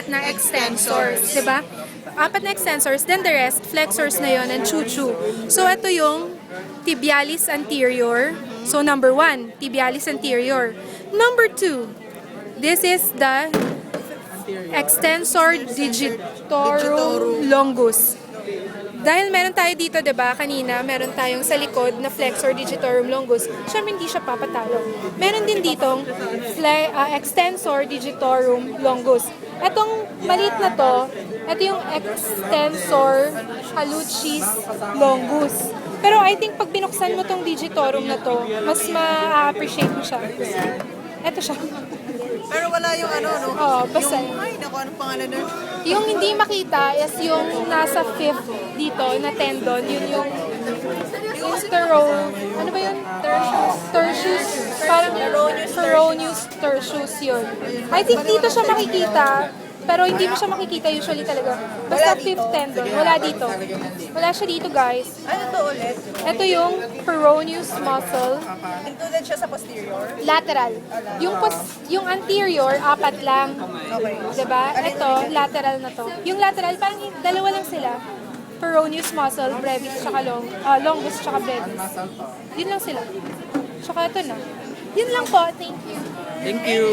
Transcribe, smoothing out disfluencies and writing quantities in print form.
apat na extensors, di ba? Apat na extensors, then the rest, flexors na yon and chuchu. So, ito yung tibialis anterior. So, number 1, tibialis anterior. Number 2, this is the extensor digitorum longus. Dahil meron tayo dito, diba, kanina, meron tayong sa likod na flexor digitorum longus, syempre hindi siya papatalo. Meron din ditong extensor digitorum longus. Etong maliit na to, ito yung extensor hallucis longus. Pero I think pag binuksan mo tong digitorum na to, mas ma-appreciate mo siya. Ito siya. Pero wala yung ano, no? Oo, basta. Ay, naku, anong pangalan nun? Yung hindi makita is yung nasa fifth dito na tendon, yun yung ano ba yun? Tertius, parang peroneus tertius yun. I think dito siya makikita, pero hindi mo siya makikita usually talaga. Basta fifth tendon, wala dito. Wala siya dito, guys. Ano to ulit? Ito yung peroneus muscle, Included siya sa posterior? lateral. Yung anterior, apat lang. Okay. Diba? Ito, lateral na to. Yung lateral, parang dalawa lang sila. Peroneus muscle, brevis, tsaka longus, tsaka brevis. Yun lang sila. Tsaka ito na. Yun lang po. Thank you. Thank you.